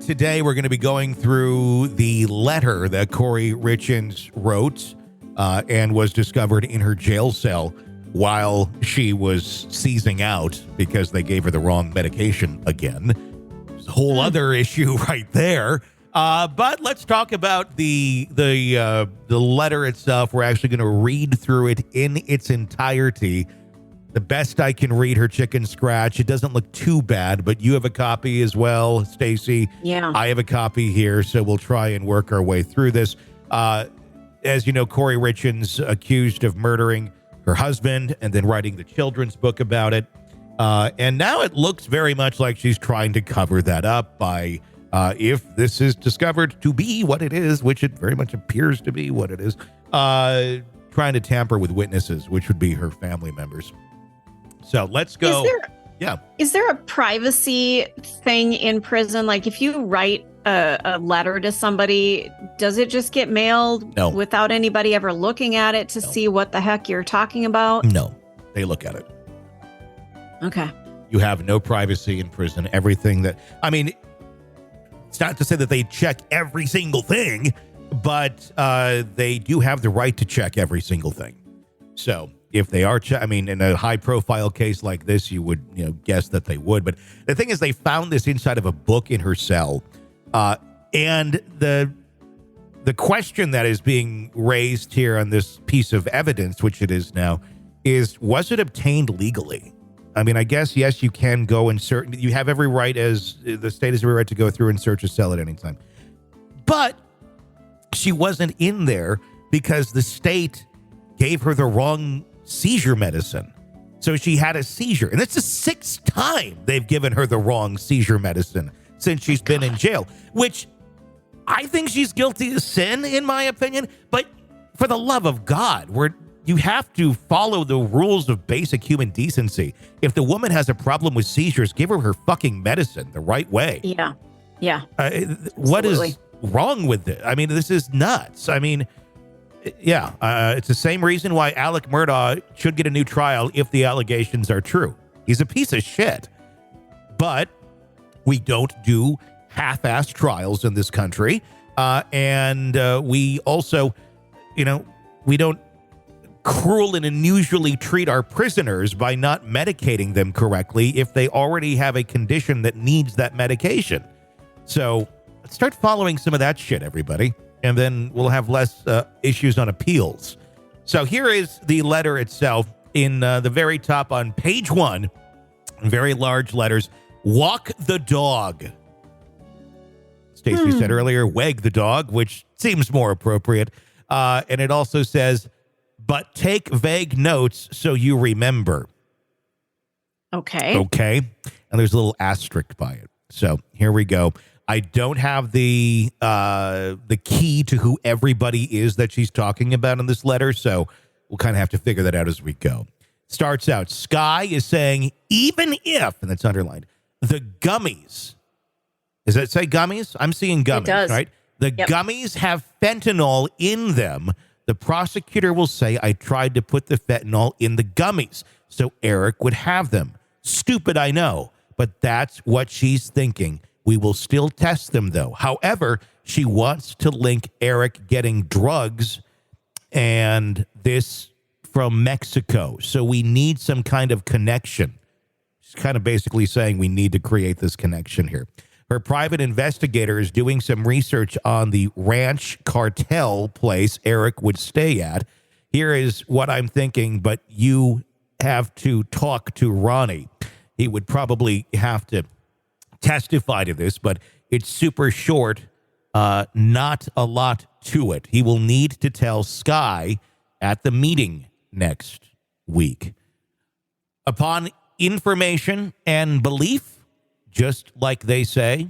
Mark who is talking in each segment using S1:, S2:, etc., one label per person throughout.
S1: today we're going to be going through the letter that Kouri Richins wrote and was discovered in her jail cell while she was seizing out because they gave her the wrong medication again. There's a whole other issue right there. But let's talk about the letter itself. We're actually going to read through it in its entirety. The best I can read her chicken scratch. It doesn't look too bad, but you have a copy as well, Stacy.
S2: Yeah.
S1: I have a copy here, so we'll try and work our way through this. As you know, Kouri Richins accused of murdering her husband and then writing the children's book about it. And now it looks very much like she's trying to cover that up by, if this is discovered to be what it is, which it very much appears to be what it is, trying to tamper with witnesses, which would be her family members. So let's go.
S2: Is there a privacy thing in prison? Like if you write a letter to somebody, does it just get mailed without anybody ever looking at it to see what the heck you're talking about?
S1: No, they look at it.
S2: Okay.
S1: You have no privacy in prison. Everything that, I mean, it's not to say that they check every single thing, but they do have the right to check every single thing. So if they are, in a high-profile case like this, you would, guess that they would. But the thing is, they found this inside of a book in her cell, and the question that is being raised here on this piece of evidence, which it is now, is was it obtained legally? I mean, I guess yes, you can go and search. You have every right, as the state has every right to go through and search a cell at any time. But she wasn't in there because the state gave her the wrong seizure medicine. So she had a seizure. And it's the sixth time they've given her the wrong seizure medicine since she's been in jail, which I think she's guilty of sin, in my opinion. But for the love of God, you have to follow the rules of basic human decency. If the woman has a problem with seizures, give her her fucking medicine the right way.
S2: Yeah. Yeah.
S1: What is wrong with it? I mean, this is nuts. I mean, it's the same reason why Alec Murdaugh should get a new trial if the allegations are true. He's a piece of shit. But we don't do half-assed trials in this country. And we also, we don't cruel and unusually treat our prisoners by not medicating them correctly if they already have a condition that needs that medication. So let's start following some of that shit, everybody. And then we'll have less issues on appeals. So here is the letter itself in the very top on page 1, in very large letters, walk the dog. Stacey said earlier, wag the dog, which seems more appropriate. And it also says, but take vague notes so you remember.
S2: Okay.
S1: And there's a little asterisk by it. So here we go. I don't have the key to who everybody is that she's talking about in this letter, so we'll kind of have to figure that out as we go. Starts out, Sky is saying, even if, and that's underlined, the gummies. Does that say gummies? I'm seeing gummies,
S2: it does.
S1: Right? The gummies have fentanyl in them. The prosecutor will say, I tried to put the fentanyl in the gummies so Eric would have them. Stupid, I know, but that's what she's thinking. We will still test them, though. However, she wants to link Eric getting drugs and this from Mexico. So we need some kind of connection. She's kind of basically saying we need to create this connection here. Her private investigator is doing some research on the ranch cartel place Eric would stay at. Here is what I'm thinking, but you have to talk to Ronney. He would probably have to testify to this, but it's super short, not a lot to it. He will need to tell Sky at the meeting next week. Upon information and belief, just like they say,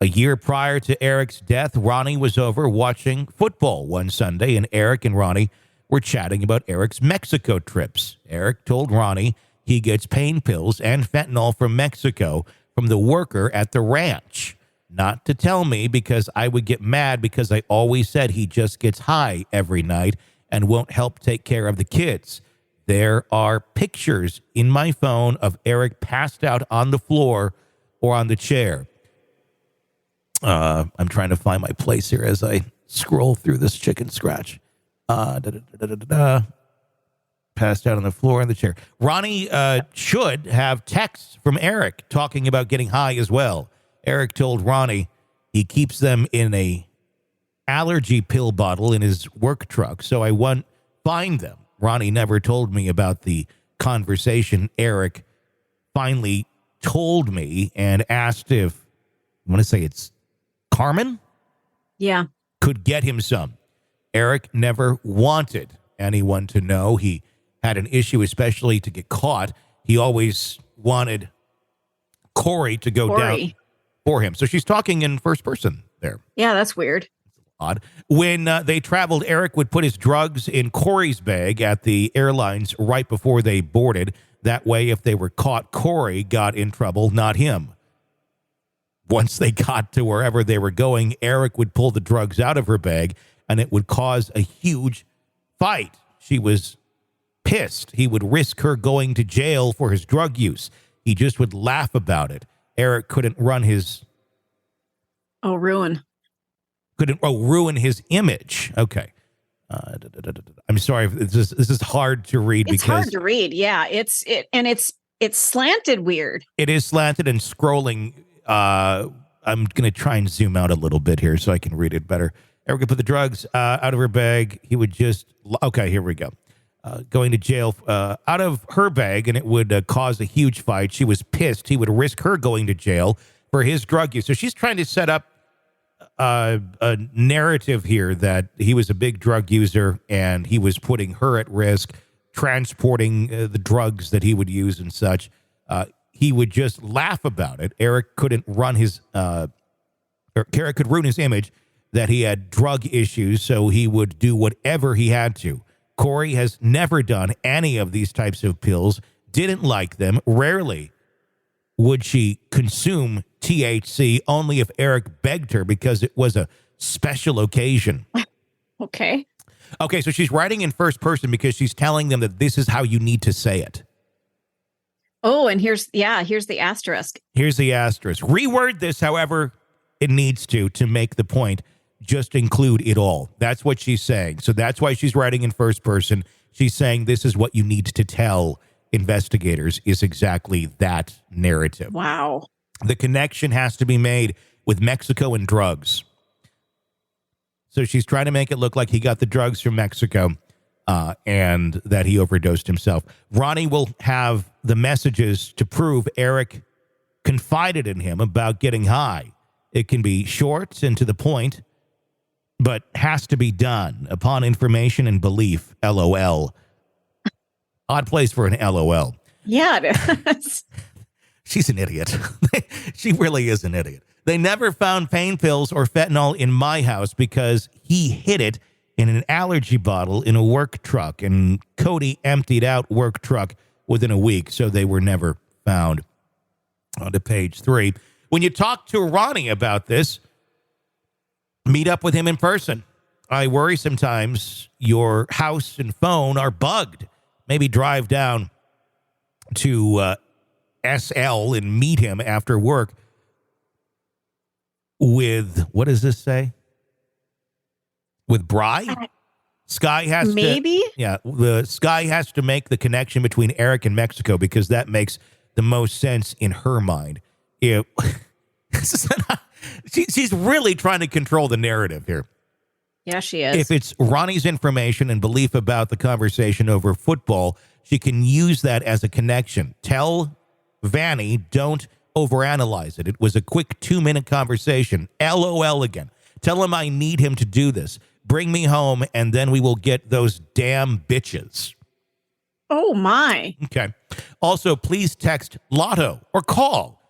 S1: a year prior to Eric's death, Ronney was over watching football one Sunday, and Eric and Ronney were chatting about Eric's Mexico trips. Eric told Ronney he gets pain pills and fentanyl from Mexico from the worker at the ranch. Not to tell me because I would get mad because I always said he just gets high every night and won't help take care of the kids. There are pictures in my phone of Eric passed out on the floor or on the chair. I'm trying to find my place here as I scroll through this chicken scratch. Passed out on the floor in the chair. Ronney should have texts from Eric talking about getting high as well. Eric told Ronney he keeps them in a allergy pill bottle in his work truck, so I won't find them. Ronney never told me about the conversation. Eric finally told me and asked if, I want to say it's Carmen?
S2: Yeah.
S1: Could get him some. Eric never wanted anyone to know he had an issue, especially to get caught. He always wanted Kouri to go down for him. So she's talking in first person there.
S2: Yeah, that's weird.
S1: Odd. When they traveled, Eric would put his drugs in Kouri's bag at the airlines right before they boarded. That way, if they were caught, Kouri got in trouble, not him. Once they got to wherever they were going, Eric would pull the drugs out of her bag, and it would cause a huge fight. She was pissed. He would risk her going to jail for his drug use. He just would laugh about it. Eric couldn't run his...
S2: ruin
S1: his image. Okay. I'm sorry. This is hard to read.
S2: It's hard to read. Yeah. It's slanted weird.
S1: It is slanted and scrolling. I'm going to try and zoom out a little bit here so I can read it better. Eric would put the drugs out of her bag. He would just... Okay, here we go. Going to jail out of her bag, and it would cause a huge fight. She was pissed. He would risk her going to jail for his drug use. So she's trying to set up a narrative here that he was a big drug user and he was putting her at risk, transporting the drugs that he would use and such. He would just laugh about it. Eric couldn't run his... Eric could ruin his image that he had drug issues, so he would do whatever he had to. Kouri has never done any of these types of pills, didn't like them. Rarely would she consume THC, only if Eric begged her because it was a special occasion.
S2: Okay,
S1: so she's writing in first person because she's telling them that this is how you need to say it.
S2: Oh, and here's the asterisk.
S1: Here's the asterisk. Reword this however it needs to make the point. Just include it all. That's what she's saying. So that's why she's writing in first person. She's saying this is what you need to tell investigators is exactly that narrative.
S2: Wow.
S1: The connection has to be made with Mexico and drugs. So she's trying to make it look like he got the drugs from Mexico and that he overdosed himself. Ronney will have the messages to prove Eric confided in him about getting high. It can be short and to the point, but has to be done upon information and belief. LOL. Odd place for an LOL.
S2: Yeah, it is.
S1: She's an idiot. She really is an idiot. They never found pain pills or fentanyl in my house because he hid it in an allergy bottle in a work truck, and Cody emptied out work truck within a week, so they were never found. On to page 3. When you talk to Ronney about this, meet up with him in person. I worry sometimes your house and phone are bugged. Maybe drive down to SL and meet him after work with, what does this say? With Bry? Sky has
S2: maybe?
S1: The Sky has to make the connection between Eric and Mexico because that makes the most sense in her mind. She's really trying to control the narrative here.
S2: Yeah, she is.
S1: If it's Ronney's information and belief about the conversation over football, she can use that as a connection. Tell Vanny, don't overanalyze it. It was a quick 2-minute conversation. LOL again. Tell him I need him to do this. Bring me home, and then we will get those damn bitches.
S2: Oh, my.
S1: Okay. Also, please text Lotto or call.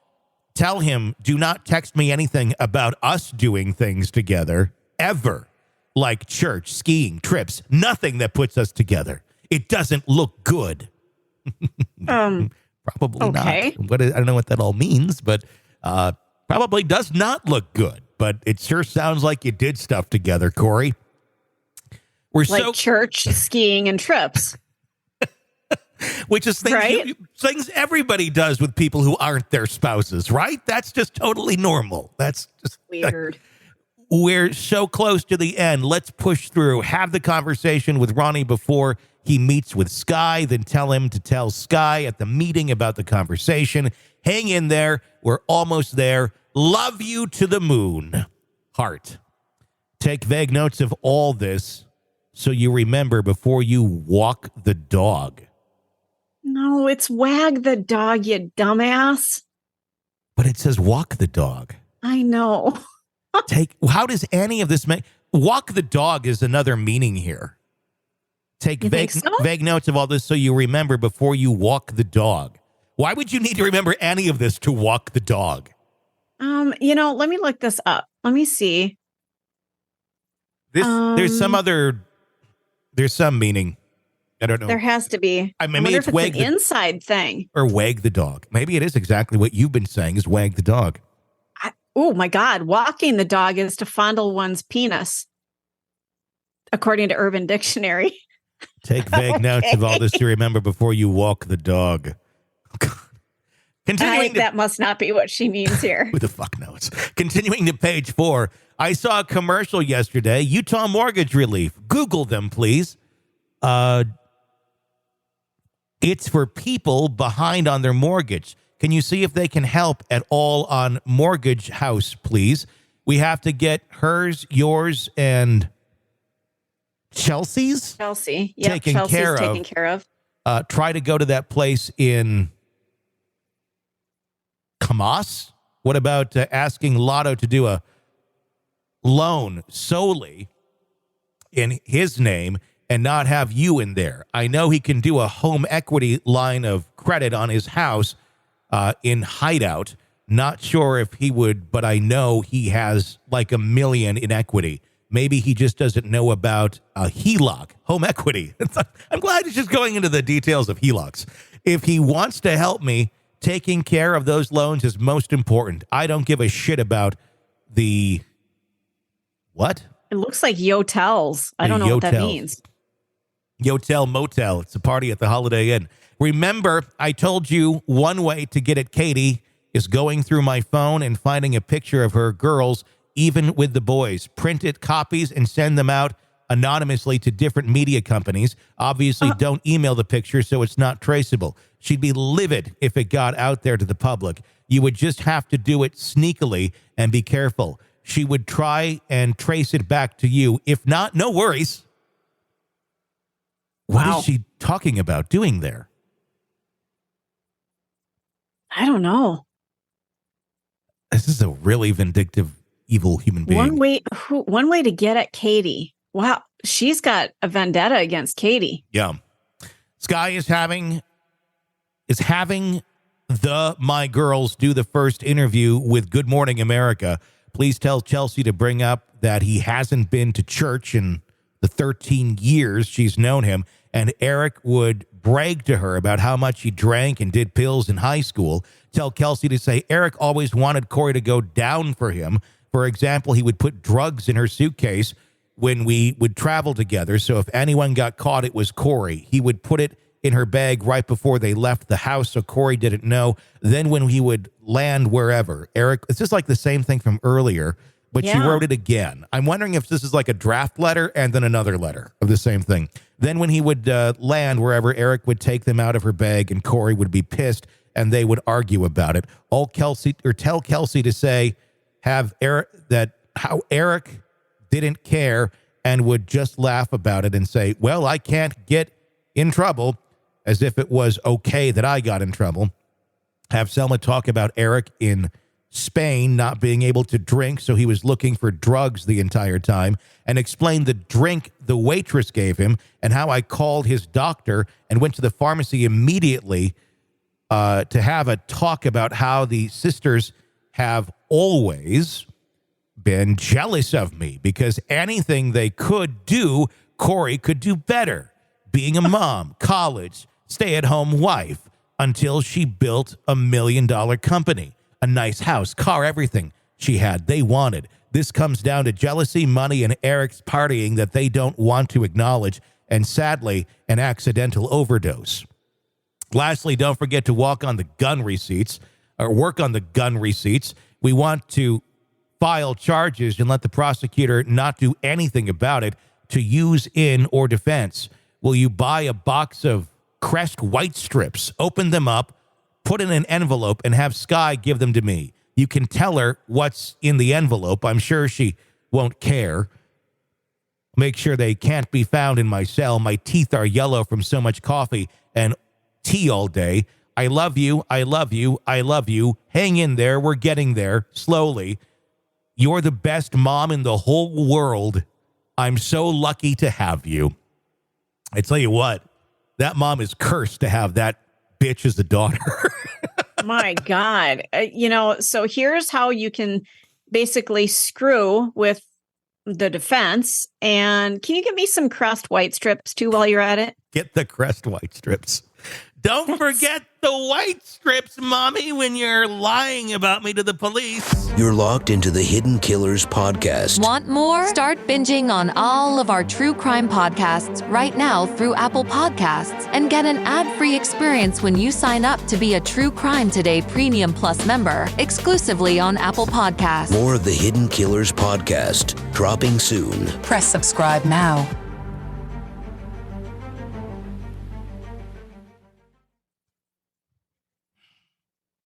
S1: Tell him, do not text me anything about us doing things together, ever. Like church, skiing, trips, nothing that puts us together. It doesn't look good. Probably
S2: okay.
S1: Not. I don't know what that all means, but probably does not look good. But it sure sounds like you did stuff together, Kouri.
S2: We're like church, skiing, and trips.
S1: which is things everybody does with people who aren't their spouses, right? That's just totally normal. That's just
S2: weird.
S1: We're so close to the end. Let's push through. Have the conversation with Ronney before he meets with Skye, then tell him to tell Skye at the meeting about the conversation. Hang in there. We're almost there. Love you to the moon. Heart. Take vague notes of all this so you remember before you walk the dog.
S2: No, it's wag the dog, you dumbass.
S1: But it says walk the dog.
S2: I know.
S1: How does any of this make... Walk the dog is another meaning here. Take vague notes of all this so you remember before you walk the dog. Why would you need to remember any of this to walk the dog?
S2: Let me look this up. Let me see.
S1: There's some meaning. I don't know.
S2: There has to be.
S1: I
S2: wonder if it's an inside thing.
S1: Or wag the dog. Maybe it is exactly what you've been saying is wag the dog.
S2: Oh, my God. Walking the dog is to fondle one's penis, according to Urban Dictionary.
S1: Take vague notes of all this to remember before you walk the dog.
S2: That must not be what she means here.
S1: Who the fuck knows? Continuing to page 4. I saw a commercial yesterday. Utah Mortgage Relief. Google them, please. It's for people behind on their mortgage. Can you see if they can help at all on Mortgage House, please? We have to get hers, yours, and Chelsea's?
S2: Chelsea. Yeah,
S1: taken care of. Try to go to that place in Camas. What about asking Lotto to do a loan solely in his name and not have you in there? I know he can do a home equity line of credit on his house in Hideout. Not sure if he would, but I know he has like $1 million in equity. Maybe he just doesn't know about HELOC, home equity. I'm glad he's just going into the details of HELOCs. If he wants to help me, taking care of those loans is most important. I don't give a shit about the... What?
S2: It looks like Yotels. I don't know what that means.
S1: Yotel Motel. It's a party at the Holiday Inn. Remember, I told you one way to get at Katie is going through my phone and finding a picture of her girls, even with the boys. Print it, copies, and send them out anonymously to different media companies. Obviously, don't email the picture so it's not traceable. She'd be livid if it got out there to the public. You would just have to do it sneakily and be careful. She would try and trace it back to you. If not, no worries. What is she talking about doing there?
S2: I don't know.
S1: This is a really vindictive, evil human being.
S2: One way to get at Katie. Wow. She's got a vendetta against Katie.
S1: Yeah. Skye is having the My Girls do the first interview with Good Morning America. Please tell Chelsea to bring up that he hasn't been to church in the 13 years she's known him. And Eric would brag to her about how much he drank and did pills in high school. Tell Kelsey to say Eric always wanted Kouri to go down for him. For example, he would put drugs in her suitcase when we would travel together. So if anyone got caught, it was Kouri. He would put it in her bag right before they left the house so Kouri didn't know. Then when he would land wherever, Eric, it's just like the same thing from earlier, but she wrote it again. I'm wondering if this is like a draft letter and then another letter of the same thing. Then when he would land wherever, Eric would take them out of her bag and Kouri would be pissed and they would argue about it. Tell Kelsey to say how Eric didn't care and would just laugh about it and say, well, I can't get in trouble, as if it was okay that I got in trouble. Have Selma talk about Eric in Spain not being able to drink, so he was looking for drugs the entire time, and explain the drink the waitress gave him and how I called his doctor and went to the pharmacy immediately to have a talk about how the sisters have always been jealous of me because anything they could do, Kouri could do better. Being a mom, college, stay-at-home wife, until she built $1 million company, a nice house, car, everything she had, they wanted. This comes down to jealousy, money, and Eric's partying that they don't want to acknowledge, and sadly, an accidental overdose. Lastly, don't forget to work on the gun receipts. We want to file charges and let the prosecutor not do anything about it to use in or defense. Will you buy a box of Crest white strips, open them up, put in an envelope, and have Sky give them to me? You can tell her what's in the envelope. I'm sure she won't care. Make sure they can't be found in my cell. My teeth are yellow from so much coffee and tea all day. I love you. I love you. I love you. Hang in there. We're getting there slowly. You're the best mom in the whole world. I'm so lucky to have you. I tell you what, that mom is cursed to have that bitch as a daughter.
S2: My God. So here's how you can basically screw with the defense. And can you give me some Crest white strips too while you're at it?
S1: Get the Crest white strips. Don't forget the white strips, Mommy, when you're lying about me to the police.
S3: You're locked into the Hidden Killers podcast.
S4: Want more? Start binging on all of our true crime podcasts right now through Apple Podcasts and get an ad-free experience when you sign up to be a True Crime Today Premium Plus member exclusively on Apple Podcasts.
S3: More of the Hidden Killers podcast dropping soon.
S5: Press subscribe now.